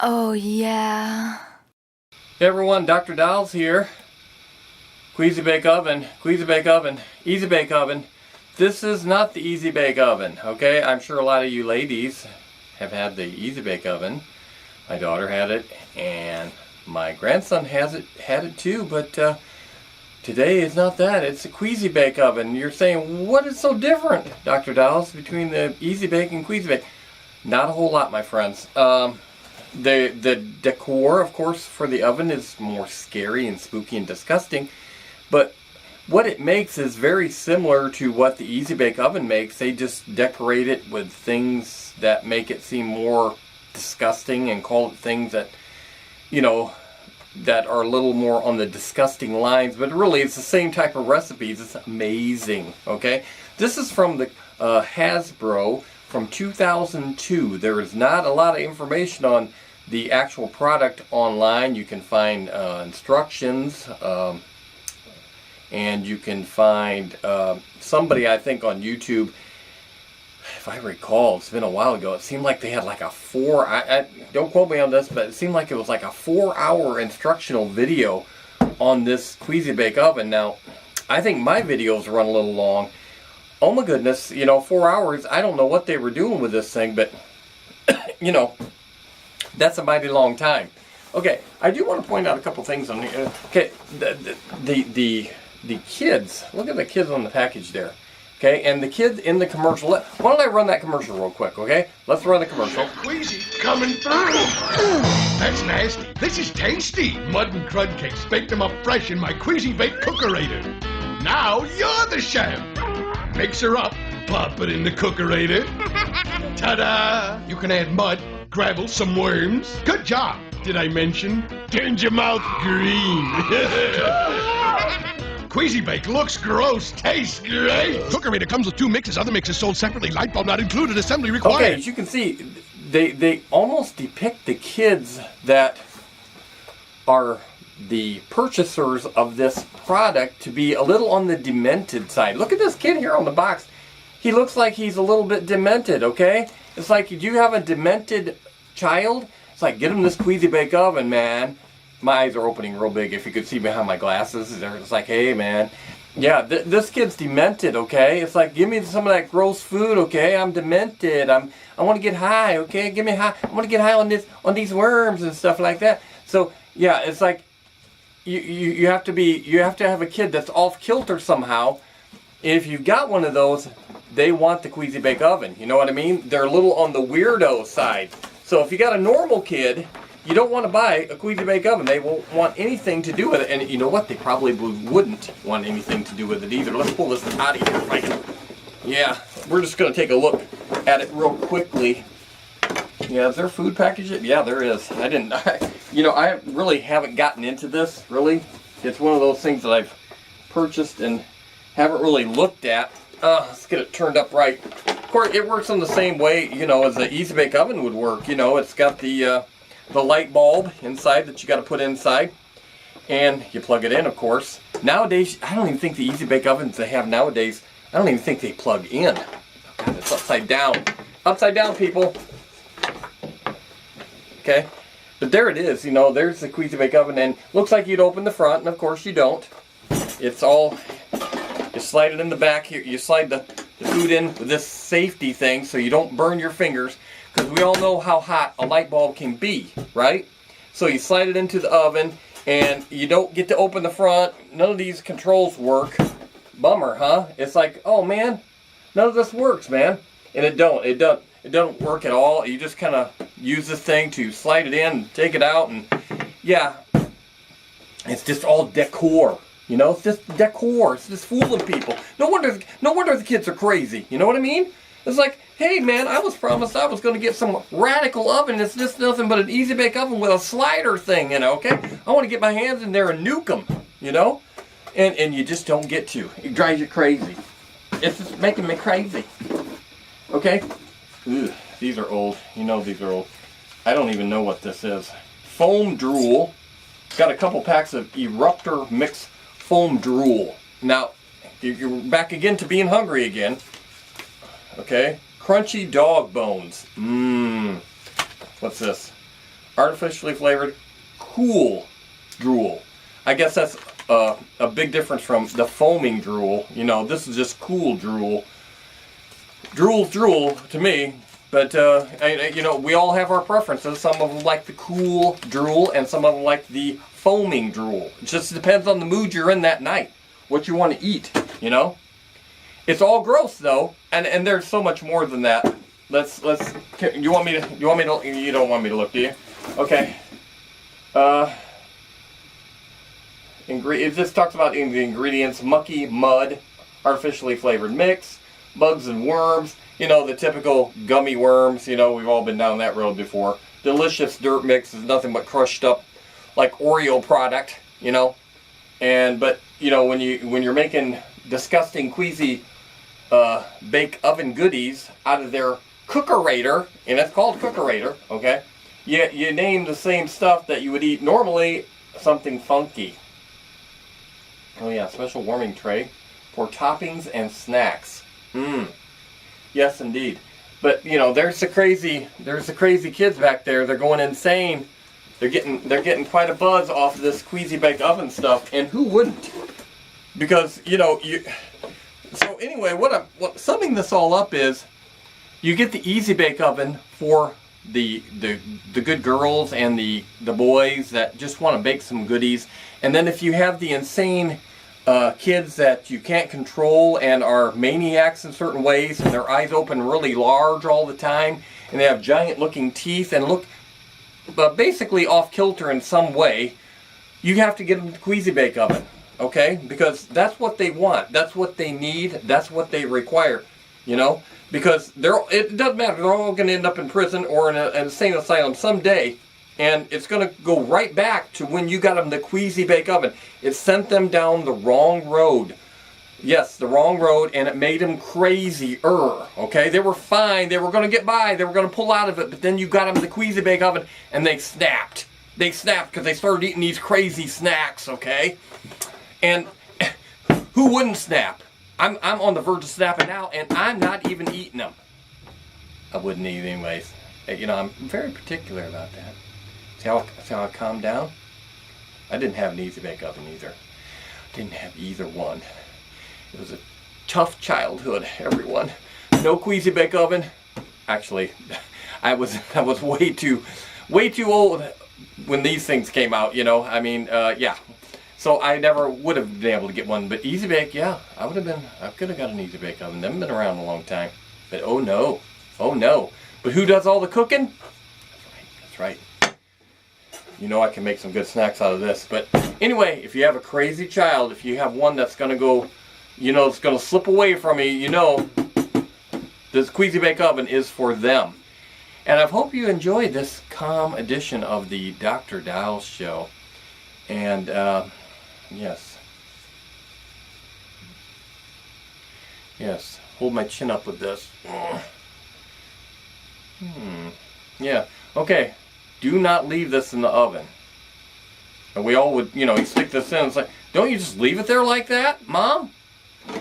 Oh yeah. Hey everyone, Dr.Dollz here. Queasy Bake Oven, Easy Bake Oven. This is not the Easy Bake Oven, okay? I'm sure a lot of you ladies have had the Easy Bake Oven. My daughter had it, and my grandson had it too, but today is not that. It's a Queasy Bake Oven. You're saying, what is so different, Dr.Dollz, between the Easy Bake and Queasy Bake? Not a whole lot, my friends. The decor, of course, for the oven is more scary and spooky and disgusting, but what it makes is very similar to what the Easy Bake Oven makes. They just decorate it with things that make it seem more disgusting and call it things that, you know, that are a little more on the disgusting lines, but really it's the same type of recipes. It's amazing, okay? This is from the Hasbro from 2002. There is not a lot of information on the actual product online. You can find instructions, and you can find somebody, I think, on YouTube, if I recall, it's been a while ago, it seemed like they had like a don't quote me on this, but it seemed like it was like a 4-hour instructional video on this Queasy Bake Oven. Now, I think my videos run a little long. Oh my goodness, you know, 4 hours, I don't know what they were doing with this thing, but, you know, that's a mighty long time. Okay, I do want to point out a couple things on here. Okay, the kids, look at the kids on the package there. Okay, and the kids in the commercial. Why don't I run that commercial real quick, okay? Let's run the commercial. Queasy coming through. That's nasty. This is tasty. Mud and crud cakes. Baked them up fresh in my Queasy Bake Cookerator. Now you're the chef. Mix her up. Pop it in the cookerator. Ta-da! You can add mud, gravel, some worms. Good job. Did I mention? Turn your mouth green. Queasy Bake looks gross, tastes great. Cookerator comes with 2 mixes. Other mixes sold separately. Light bulb not included. Assembly required. Okay, as you can see, they almost depict the kids that are the purchasers of this product to be a little on the demented side. Look at this kid here on the box. He looks like he's a little bit demented, okay? It's like, do you have a demented child? It's like, get him this Queasy Bake Oven, man. My eyes are opening real big. If you could see behind my glasses, it's like, hey, man. Yeah, this kid's demented, okay? It's like, give me some of that gross food, okay? I'm demented. I want to get high, okay? Give me high. I want to get high on these worms and stuff like that. So, yeah, it's like you have to have a kid that's off kilter somehow. If you've got one of those, they want the Queasy Bake Oven. You know what I mean? They're a little on the weirdo side. So if you got a normal kid, you don't want to buy a Queasy Bake Oven. They won't want anything to do with it. And you know what? They probably wouldn't want anything to do with it either. Let's pull this out of here if I can. Yeah, we're just going to take a look at it real quickly. Yeah, is there food package? Yeah, there is. I really haven't gotten into this, really. It's one of those things that I've purchased and haven't really looked at. Let's get it turned up right. Of course, it works in the same way, you know, as the Easy Bake Oven would work. You know, it's got the light bulb inside that you got to put inside, and you plug it in, of course. Nowadays, I don't even think the Easy Bake Ovens they have nowadays, I don't even think they plug in. God, it's upside down. Upside down, people. Okay, but there it is. You know, there's the Queasy Bake Oven, and looks like you'd open the front, and of course you don't. It's all, you slide it in the back here. You slide the food in with this safety thing so you don't burn your fingers, because we all know how hot a light bulb can be, right? So you slide it into the oven, and you don't get to open the front. None of these controls work. Bummer, huh? It's like, oh man, none of this works, man. And it doesn't work at all. You just kind of use this thing to slide it in, take it out, and yeah, it's just all decor. You know, it's just decor. It's just fooling people. No wonder the kids are crazy. You know what I mean? It's like, hey man, I was promised I was going to get some radical oven. It's just nothing but an Easy Bake Oven with a slider thing, you know, okay? I want to get my hands in there and nuke them, you know? And you just don't get to. It drives you crazy. It's just making me crazy. Okay? Ugh, these are old. You know these are old. I don't even know what this is. Foam drool. Got a couple packs of Eruptor Mix Foam drool. Now, you're back again to being hungry again. Okay, crunchy dog bones. What's this? artificially flavored cool drool. I guess that's a big difference from the foaming drool. You know, this is just cool drool. Drool's drool to me, but you know, we all have our preferences. Some of them like the cool drool, and some of them like the foaming drool. It just depends on the mood you're in that night, what you want to eat. You know, it's all gross though, and there's so much more than that. Let's. You want me to? You don't want me to look, do you? Okay. It just talks about the ingredients: mucky mud, artificially flavored mix, bugs and worms. You know, the typical gummy worms. You know, we've all been down that road before. Delicious dirt mix is nothing but crushed up, like Oreo product. You know, but you know, when you're making disgusting Queasy bake oven goodies out of their cookerator, and it's called cookerator. Okay, you name the same stuff that you would eat normally, something funky. Oh yeah, special warming tray for toppings and snacks. Yes, indeed. But you know, there's the crazy kids back there. They're going insane. They're getting quite a buzz off of this Queasy baked oven stuff, and who wouldn't? Because you know So anyway, what summing this all up is, you get the Easy Bake Oven for the good girls and the boys that just want to bake some goodies. And then if you have the insane kids that you can't control and are maniacs in certain ways, and their eyes open really large all the time, and they have giant looking teeth and look basically off kilter in some way, you have to get them the Queasy Bake Oven, okay? Because that's what they want, that's what they need, that's what they require, you know? Because it doesn't matter, they're all going to end up in prison or in an insane asylum someday, and it's going to go right back to when you got them the Queasy Bake Oven. It sent them down the wrong road. Yes, the wrong road, and it made them crazier, okay? They were fine, they were going to get by, they were going to pull out of it, but then you got them the Queasy Bake Oven, and they snapped. They snapped because they started eating these crazy snacks, okay? And who wouldn't snap? I'm on the verge of snapping now, and I'm not even eating them. I wouldn't eat anyways. You know, I'm very particular about that. See how I calmed down? I didn't have an Easy Bake Oven either. Didn't have either one. It was a tough childhood, everyone. No Queasy Bake Oven. Actually, I was way too old when these things came out, you know. I mean, yeah. So I never would have been able to get one, but Easy Bake, yeah, I could have got an Easy Bake Oven. They've been around a long time. But oh no. But who does all the cooking? That's right. You know I can make some good snacks out of this. But anyway, if you have a crazy child, if you have one that's going to go, you know, it's going to slip away from you, you know, this Queasy Bake Oven is for them. And I hope you enjoyed this calm edition of the Dr.Dollz Show. And, yes, hold my chin up with this. Yeah, okay, do not leave this in the oven. And we all would, you know, you stick this in, it's like, don't you just leave it there like that, Mom?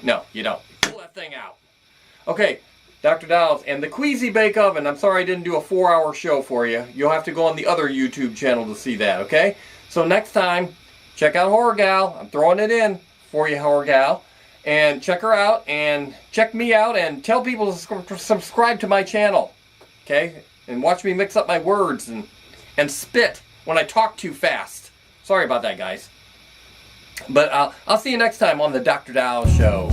No, you don't. You pull that thing out. Okay, Dr.Dollz and the Queasy Bake Oven. I'm sorry I didn't do a 4-hour show for you. You'll have to go on the other YouTube channel to see that, okay? So next time, check out Horror Gal. I'm throwing it in for you, Horror Gal. And check her out, and check me out, and tell people to subscribe to my channel, okay? And watch me mix up my words and spit when I talk too fast. Sorry about that, guys. But I'll see you next time on the Dr.Dollz Show.